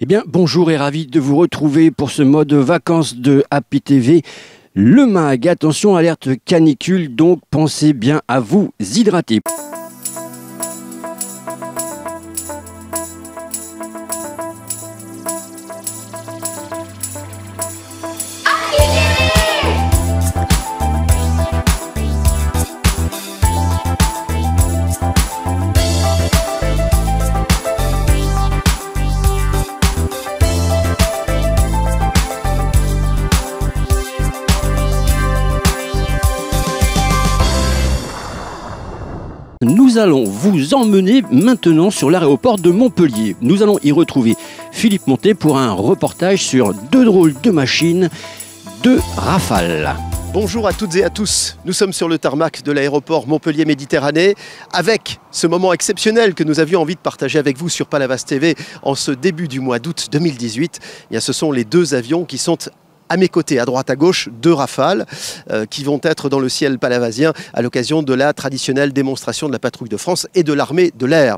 Eh bien, bonjour et ravi de vous retrouver pour ce mode vacances de Happy TV. Le MAG, attention, alerte canicule, donc pensez bien à vous hydrater. Nous allons vous emmener maintenant sur l'aéroport de Montpellier. Nous allons y retrouver Philippe Montet pour un reportage sur deux drôles de machines de Rafale. Bonjour à toutes et à tous, nous sommes sur le tarmac de l'aéroport Montpellier-Méditerranée avec ce moment exceptionnel que nous avions envie de partager avec vous sur Palavas TV en ce début du mois d'août 2018. Eh bien, ce sont les deux avions qui sont à mes côtés, à droite à gauche, deux Rafales qui vont être dans le ciel palavasien à l'occasion de la traditionnelle démonstration de la patrouille de France et de l'armée de l'air.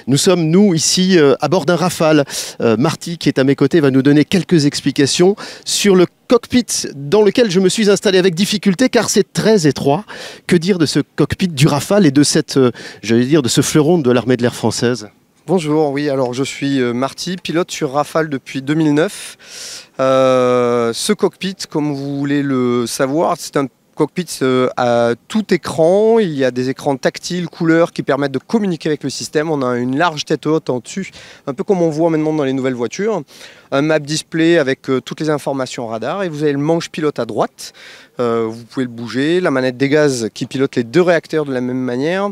Nous sommes, nous, ici, à bord d'un Rafale. Marty, qui est à mes côtés, va nous donner quelques explications sur le cockpit dans lequel je me suis installé avec difficulté, car c'est très étroit. Que dire de ce cockpit du Rafale et de cette, j'allais dire, de ce fleuron de l'armée de l'air française? Bonjour, oui, alors je suis Marty, pilote sur Rafale depuis 2009. Ce cockpit, comme vous voulez le savoir, c'est un cockpit à tout écran. Il y a des écrans tactiles, couleurs qui permettent de communiquer avec le système. On a une large tête haute en dessus, un peu comme on voit maintenant dans les nouvelles voitures. Un map display avec toutes les informations radar. Et vous avez le manche pilote à droite. Vous pouvez le bouger. La manette des gaz qui pilote les deux réacteurs de la même manière.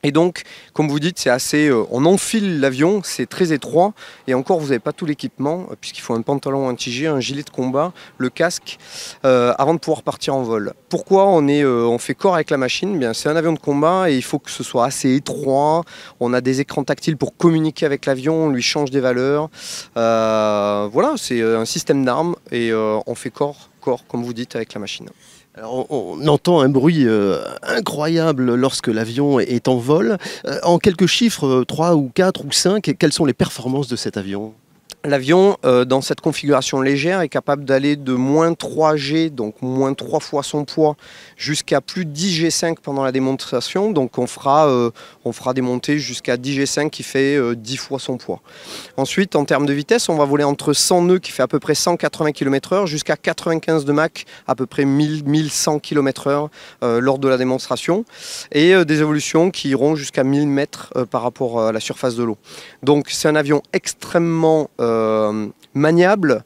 Et donc, comme vous dites, c'est assez, on enfile l'avion, c'est très étroit, et encore vous n'avez pas tout l'équipement, puisqu'il faut un pantalon anti-G, un gilet de combat, le casque, avant de pouvoir partir en vol. Pourquoi on fait corps avec la machine? Bien, c'est un avion de combat et il faut que ce soit assez étroit. On a des écrans tactiles pour communiquer avec l'avion, on lui change des valeurs. Voilà, c'est un système d'armes et on fait corps, comme vous dites, avec la machine. Alors, on entend un bruit incroyable lorsque l'avion est en vol. En quelques chiffres, 3 ou 4 ou 5, quelles sont les performances de cet avion? L'avion, dans cette configuration légère, est capable d'aller de moins 3 G, donc moins 3 fois son poids, jusqu'à plus 10 G5 pendant la démonstration. Donc on fera des montées jusqu'à 10 G5 qui fait 10 fois son poids. Ensuite, en termes de vitesse, on va voler entre 100 nœuds qui fait à peu près 180 km/h jusqu'à 95 de Mach, à peu près 1100 km/h lors de la démonstration. Et des évolutions qui iront jusqu'à 1000 mètres par rapport à la surface de l'eau. Donc c'est un avion extrêmement maniable,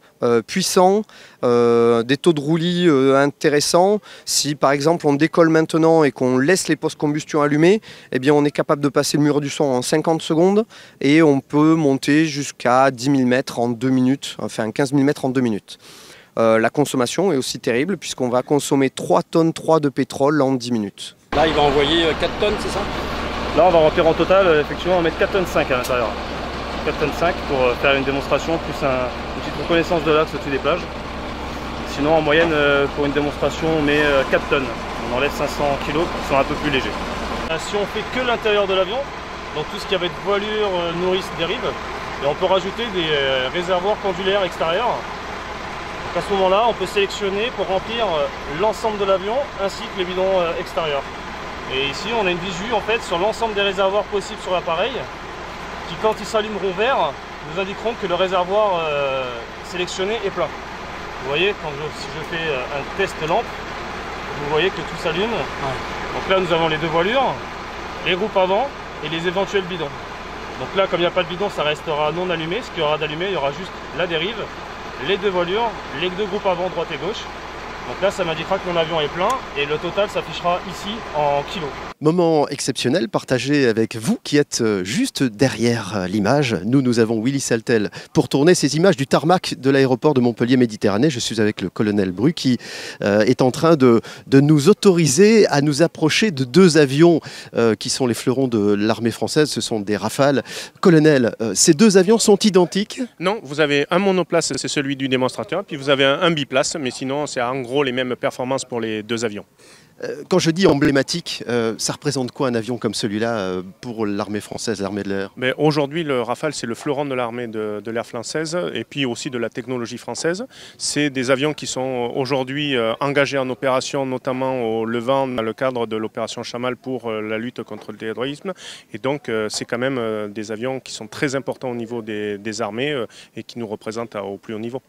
puissant, des taux de roulis intéressants. Si par exemple on décolle maintenant et qu'on laisse les postes combustion allumés, eh bien on est capable de passer le mur du son en 50 secondes et on peut monter jusqu'à 10 000 mètres en 2 minutes, enfin 15 000 mètres en 2 minutes. La consommation est aussi terrible puisqu'on va consommer 3,3 tonnes de pétrole en 10 minutes. Là il va envoyer 4 tonnes, c'est ça? Là on va remplir en total, effectivement on va mettre 4,5 tonnes à l'intérieur. 4,5 tonnes pour faire une démonstration, plus une petite reconnaissance de l'axe au-dessus des plages. Sinon en moyenne pour une démonstration on met 4 tonnes. On enlève 500 kg qui sont un peu plus légers. Si on fait que l'intérieur de l'avion, donc tout ce qui va être voilure, nourrice, dérive, et on peut rajouter des réservoirs pendulaires extérieurs. Donc à ce moment-là on peut sélectionner pour remplir l'ensemble de l'avion ainsi que les bidons extérieurs. Et ici on a une visu en fait sur l'ensemble des réservoirs possibles sur l'appareil, qui quand ils s'allumeront vert, nous indiqueront que le réservoir sélectionné est plein. Vous voyez, si je fais un test lampe, vous voyez que tout s'allume. Ouais. Donc là nous avons les deux voilures, les groupes avant et les éventuels bidons. Donc là comme il n'y a pas de bidon, ça restera non allumé. Ce qu'il y aura d'allumé, il y aura juste la dérive, les deux voilures, les deux groupes avant, droite et gauche. Donc là ça m'indiquera que mon avion est plein et le total s'affichera ici en kilos. Moment exceptionnel partagé avec vous qui êtes juste derrière l'image. Nous avons Willy Saltel pour tourner ces images du tarmac de l'aéroport de Montpellier-Méditerranée. Je suis avec le colonel Bru qui est en train de nous autoriser à nous approcher de deux avions qui sont les fleurons de l'armée française. Ce sont des Rafales. Colonel, ces deux avions sont identiques? Non, vous avez un monoplace, c'est celui du démonstrateur, puis vous avez un biplace, mais sinon c'est en gros les mêmes performances pour les deux avions. Quand je dis emblématique, ça représente quoi un avion comme celui-là pour l'armée française, l'armée de l'air? Mais aujourd'hui, le Rafale, c'est le fleuron de l'armée de l'air française et puis aussi de la technologie française. C'est des avions qui sont aujourd'hui engagés en opération, notamment au Levant, dans le cadre de l'opération Chamal pour la lutte contre le terrorisme. Et donc, c'est quand même des avions qui sont très importants au niveau des armées et qui nous représentent au plus haut niveau.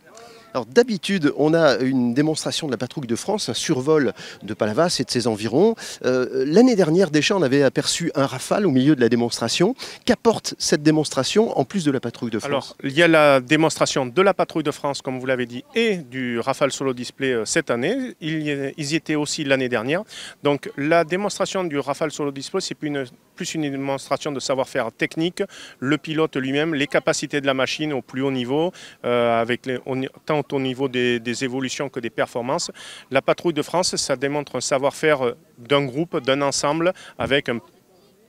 Alors d'habitude, on a une démonstration de la patrouille de France, un survol de Palavas et de ses environs. L'année dernière, déjà, on avait aperçu un Rafale au milieu de la démonstration. Qu'apporte cette démonstration en plus de la patrouille de France? Alors, il y a la démonstration de la patrouille de France, comme vous l'avez dit, et du Rafale Solo Display cette année. Ils y étaient aussi l'année dernière. Donc, la démonstration du Rafale Solo Display, c'est plus une démonstration de savoir-faire technique, le pilote lui-même, les capacités de la machine au plus haut niveau, tant au niveau des évolutions que des performances. La patrouille de France, ça démontre un savoir-faire d'un groupe, d'un ensemble, avec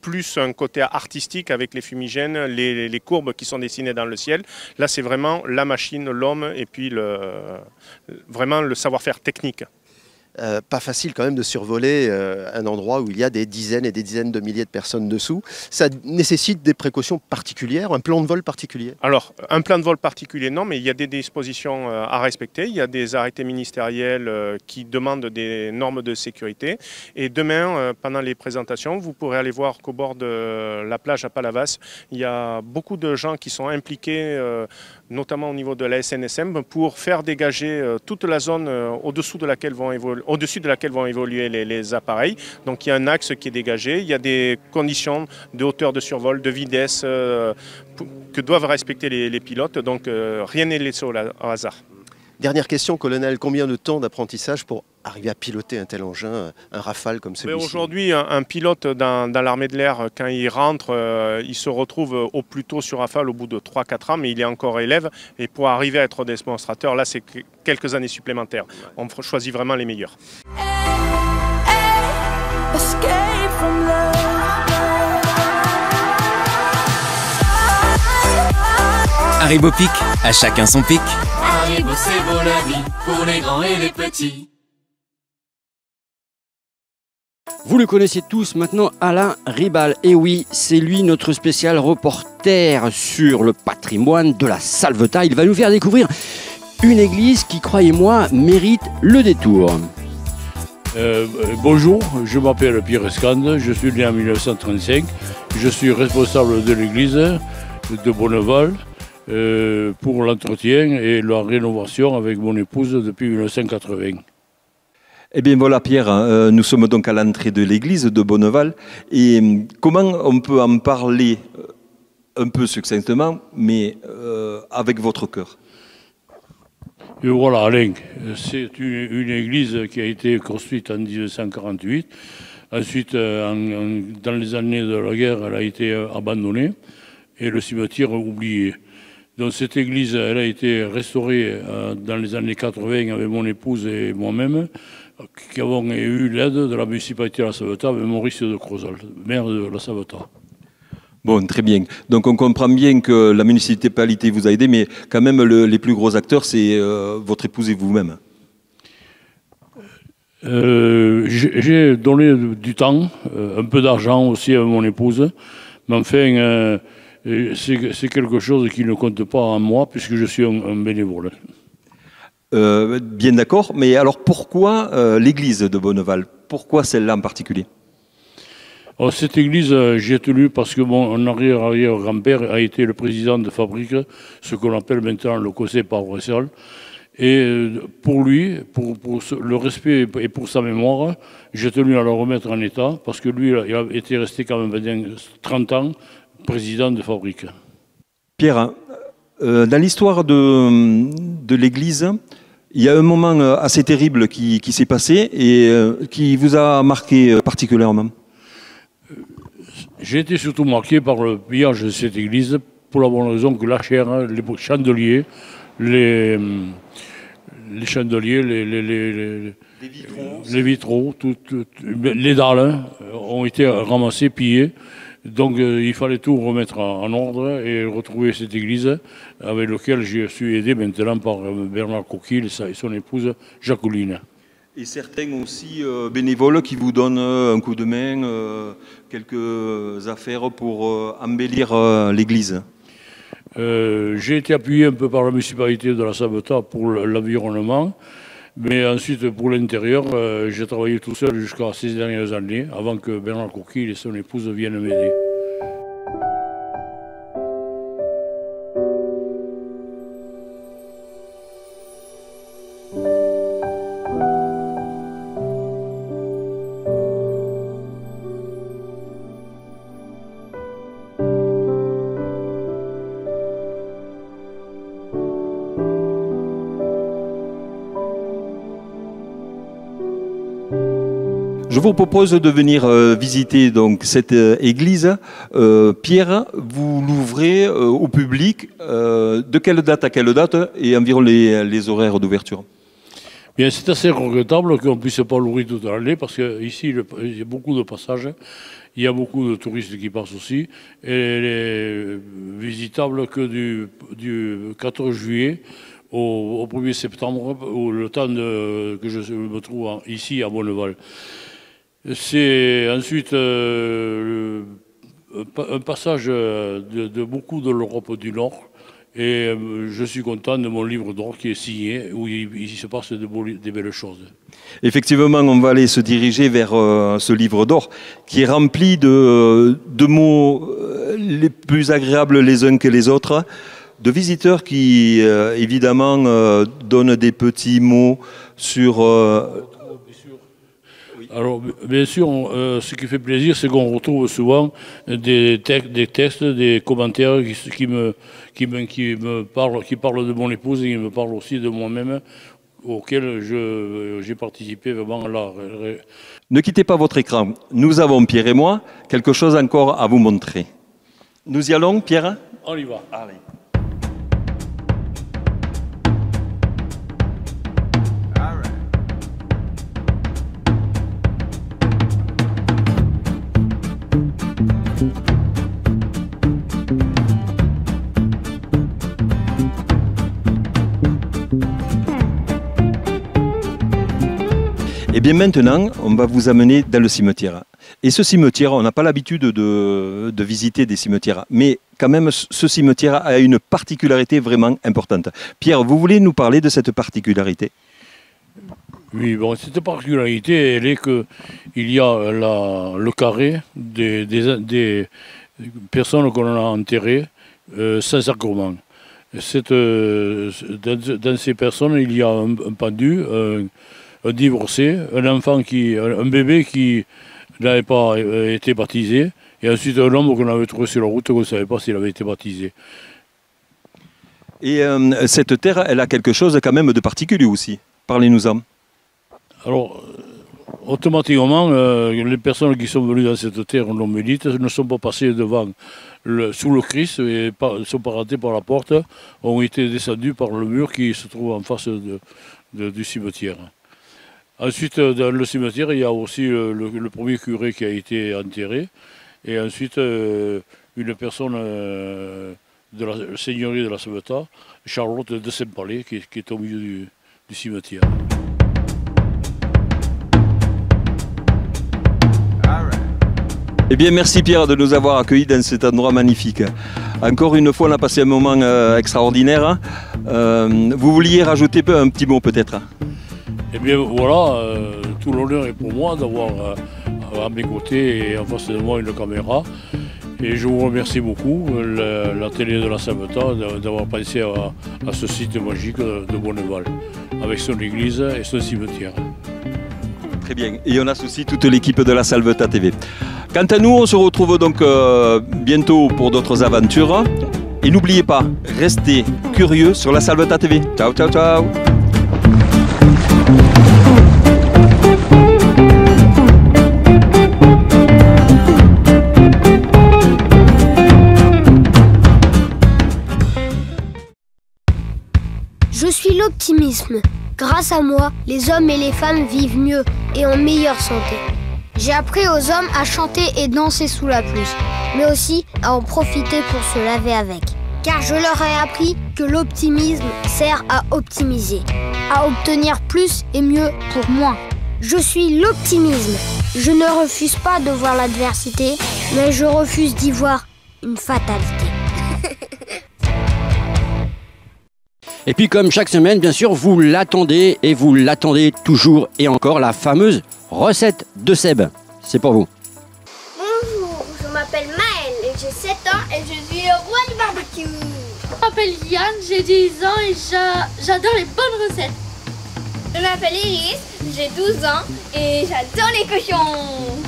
plus un côté artistique avec les fumigènes, les courbes qui sont dessinées dans le ciel. Là, c'est vraiment la machine, l'homme et puis vraiment le savoir-faire technique. Pas facile quand même de survoler un endroit où il y a des dizaines et des dizaines de milliers de personnes dessous. Ça nécessite des précautions particulières, un plan de vol particulier? Alors, un plan de vol particulier, non, mais il y a des dispositions à respecter. Il y a des arrêtés ministériels qui demandent des normes de sécurité. Et demain, pendant les présentations, vous pourrez aller voir qu'au bord de la plage à Palavas, il y a beaucoup de gens qui sont impliqués, notamment au niveau de la SNSM, pour faire dégager toute la zone au-dessus de laquelle vont évoluer les appareils. Donc il y a un axe qui est dégagé, il y a des conditions de hauteur de survol, de vitesse que doivent respecter les pilotes. Donc rien n'est laissé au hasard. Dernière question, colonel, combien de temps d'apprentissage pour arriver à piloter un tel engin, un Rafale comme celui-ci? Aujourd'hui, un pilote dans l'armée de l'air, quand il rentre, il se retrouve au plus tôt sur Rafale au bout de 3-4 ans, mais il est encore élève. Et pour arriver à être démonstrateur, là, c'est quelques années supplémentaires. On choisit vraiment les meilleurs. Haribo Pic, à chacun son pic. Haribo, c'est beau la vie, pour les grands et les petits. Vous le connaissez tous maintenant, Alain Ribal. Et oui, c'est lui notre spécial reporter sur le patrimoine de la Salvetat. Il va nous faire découvrir une église qui, croyez-moi, mérite le détour. Bonjour, je m'appelle Pierre Escande, je suis né en 1935. Je suis responsable de l'église de Bonneval pour l'entretien et la rénovation avec mon épouse depuis 1980. Eh bien voilà Pierre, nous sommes donc à l'entrée de l'église de Bonneval et comment on peut en parler un peu succinctement mais avec votre cœur? Et voilà Alain, c'est une église qui a été construite en 1948. Ensuite, dans les années de la guerre, elle a été abandonnée et le cimetière oublié. Donc cette église, elle a été restaurée dans les années 80 avec mon épouse et moi-même, qui avons eu l'aide de la municipalité de la Salvetat avec Maurice de Crozal, maire de la Salvetat. Bon, très bien. Donc on comprend bien que la municipalité vous a aidé, mais quand même les plus gros acteurs, c'est votre épouse et vous-même. J'ai donné du temps, un peu d'argent aussi à mon épouse, mais enfin, c'est quelque chose qui ne compte pas en moi puisque je suis un bénévole. Bien d'accord, mais alors pourquoi l'église de Bonneval? Pourquoi celle-là en particulier? Alors, cette église, j'ai tenu parce que mon arrière-grand-père a été le président de fabrique, ce qu'on appelle maintenant le conseil paroissial. Et pour lui, pour le respect et pour sa mémoire, j'ai tenu à le remettre en état parce que lui, il a été resté quand même 30 ans président de fabrique. Pierre, dans l'histoire de l'église, il y a un moment assez terrible qui s'est passé et qui vous a marqué particulièrement. J'ai été surtout marqué par le pillage de cette église pour la bonne raison que la chaire, les chandeliers, les chandeliers, les vitraux, les dalles ont été ramassés, pillés. Donc il fallait tout remettre en ordre et retrouver cette église avec laquelle je suis aidé maintenant par Bernard Coquille et son épouse Jacqueline. Et certains aussi bénévoles qui vous donnent un coup de main, quelques affaires pour embellir l'église. J'ai été appuyé un peu par la municipalité de la Savetat pour l'environnement, mais ensuite pour l'intérieur, j'ai travaillé tout seul jusqu'à ces dernières années, avant que Bernard Courquille et son épouse viennent m'aider. Je vous propose de venir visiter donc cette église. Pierre, vous l'ouvrez au public. De quelle date à quelle date et environ les horaires d'ouverture? Bien, c'est assez regrettable qu'on ne puisse pas l'ouvrir toute l'année parce qu'ici, il y a beaucoup de passages. Il y a beaucoup de touristes qui passent aussi. Et elle est visitable que du 14 juillet au 1er septembre, le temps que je me trouve ici à Bonneval. C'est ensuite un passage de beaucoup de l'Europe du Nord. Et je suis content de mon livre d'or qui est signé, où il se passe des belles choses. Effectivement, on va aller se diriger vers ce livre d'or qui est rempli de mots les plus agréables les uns que les autres, de visiteurs qui, évidemment, donnent des petits mots sur... Alors, bien sûr, ce qui fait plaisir, c'est qu'on retrouve souvent des textes, des commentaires qui parlent de mon épouse et qui me parlent aussi de moi-même, auxquels j'ai participé vraiment là. Ne quittez pas votre écran. Nous avons, Pierre et moi, quelque chose encore à vous montrer. Nous y allons, Pierre? On y va. Allez. Et bien maintenant, on va vous amener dans le cimetière. Et ce cimetière, on n'a pas l'habitude de visiter des cimetières, mais quand même, ce cimetière a une particularité vraiment importante. Pierre, vous voulez nous parler de cette particularité? Oui, bon, cette particularité, elle est qu'il y a le carré des personnes qu'on a enterrées sans sacrement. Dans ces personnes, il y a un pendu, un divorcé, un bébé qui n'avait pas été baptisé, et ensuite un homme qu'on avait trouvé sur la route qu'on ne savait pas s'il avait été baptisé. Et cette terre, elle a quelque chose quand même de particulier aussi. Parlez-nous-en. Alors, automatiquement, les personnes qui sont venues dans cette terre non médite ne sont pas passées sous le Christ et sont pas rentrées par la porte, ont été descendues par le mur qui se trouve en face du cimetière. Ensuite, dans le cimetière, il y a aussi le premier curé qui a été enterré. Et ensuite, une personne de la seigneurie de la Savetat, Charlotte de Saint-Palais, qui est au milieu du cimetière. Eh bien, merci Pierre de nous avoir accueillis dans cet endroit magnifique. Encore une fois, on a passé un moment extraordinaire. Vous vouliez rajouter un petit mot peut-être? Eh bien voilà, tout l'honneur est pour moi d'avoir à mes côtés et en face de moi une caméra. Et je vous remercie beaucoup, la télé de la Savetat, d'avoir pensé à ce site magique de Bonneval, avec son église et son cimetière. Très bien, et on associe toute l'équipe de la Savetat TV. Quant à nous, on se retrouve donc bientôt pour d'autres aventures. Et n'oubliez pas, restez curieux sur la Savetat TV. Ciao, ciao, ciao! Je suis l'optimisme. Grâce à moi, les hommes et les femmes vivent mieux et en meilleure santé. J'ai appris aux hommes à chanter et danser sous la pluie, mais aussi à en profiter pour se laver avec. Car je leur ai appris que l'optimisme sert à optimiser. à obtenir plus et mieux pour moins. Je suis l'optimisme. Je ne refuse pas de voir l'adversité, mais je refuse d'y voir une fatalité. Et puis comme chaque semaine, bien sûr, vous l'attendez et vous l'attendez toujours et encore, la fameuse recette de Seb. C'est pour vous. Bonjour, je m'appelle Maëlle et j'ai 7 ans et je suis le roi du barbecue. Je m'appelle Yann, j'ai 10 ans et j'adore les bonnes recettes. Je m'appelle Iris, j'ai 12 ans et j'adore les cochons.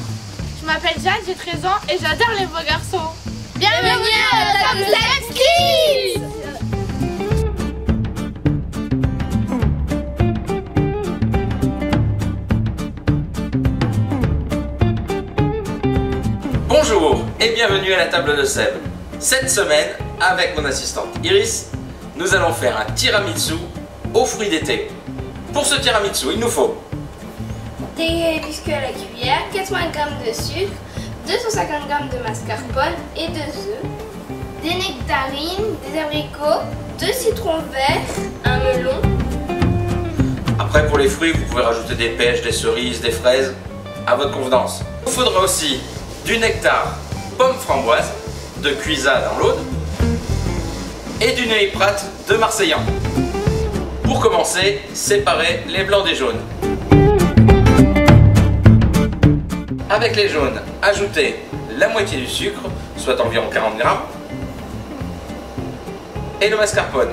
Je m'appelle Jeanne, j'ai 13 ans et j'adore les beaux garçons. Bienvenue à la table Kids. Bonjour et bienvenue à la table de Seb. Cette semaine, avec mon assistante Iris, nous allons faire un tiramisu aux fruits d'été. Pour ce tiramisu, il nous faut des biscuits à la cuillère, 80 g de sucre, 250 g de mascarpone et 2 œufs, des nectarines, des abricots, 2 citrons verts, un melon. Après, pour les fruits, vous pouvez rajouter des pêches, des cerises, des fraises, à votre convenance. Il vous faudra aussi du nectar pomme framboise de Cuisa dans l'Aude et du Neuilly Prat de Marseillan. Pour commencer, séparez les blancs des jaunes. Avec les jaunes, ajoutez la moitié du sucre, soit environ 40 g, et le mascarpone.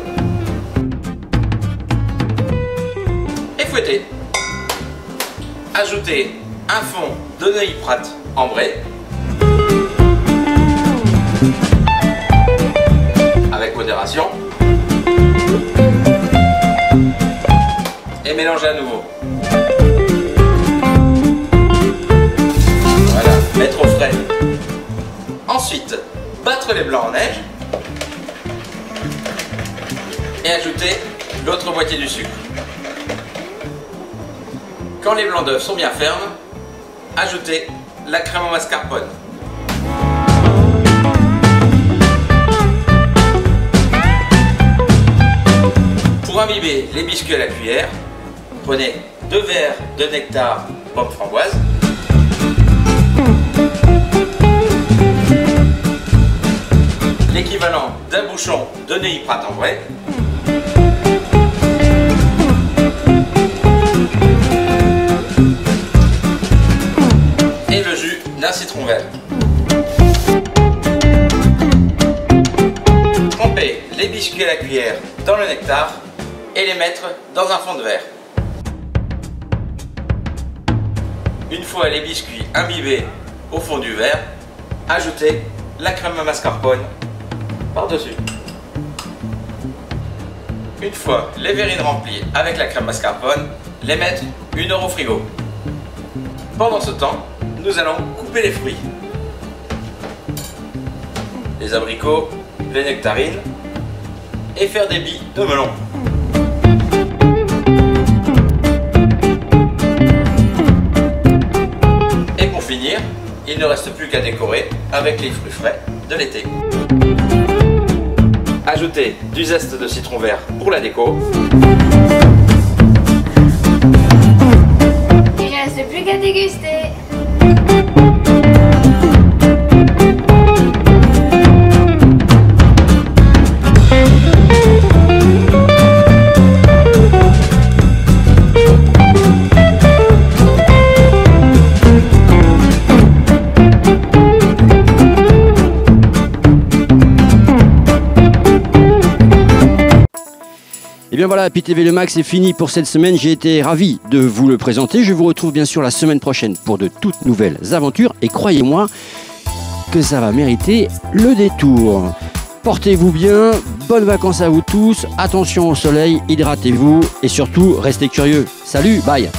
Et fouettez. Ajoutez un fond de Neuilly Prat ambré, avec modération, et mélangez à nouveau. Voilà, mettre au frais. Ensuite, battre les blancs en neige et ajouter l'autre moitié du sucre. Quand les blancs d'œufs sont bien fermes, ajoutez la crème au mascarpone. Pour imbiber les biscuits à la cuillère, prenez 2 verres de nectar pomme framboise, l'équivalent d'un bouchon de Neuilly Prat ambré, et le jus d'un citron vert. Trempez les biscuits à la cuillère dans le nectar et les mettre dans un fond de verre. Une fois les biscuits imbibés au fond du verre, ajoutez la crème mascarpone par-dessus. Une fois les verrines remplies avec la crème mascarpone, les mettre 1 heure au frigo. Pendant ce temps, nous allons couper les fruits. Les abricots, les nectarines et faire des billes de melon. Et pour finir, il ne reste plus qu'à décorer avec les fruits frais de l'été. Ajoutez du zeste de citron vert pour la déco. Il ne reste plus qu'à déguster. Et bien voilà, PTV Le Max est fini pour cette semaine. J'ai été ravi de vous le présenter. Je vous retrouve bien sûr la semaine prochaine pour de toutes nouvelles aventures. Et croyez-moi que ça va mériter le détour. Portez-vous bien, bonnes vacances à vous tous. Attention au soleil, hydratez-vous et surtout, restez curieux. Salut, bye!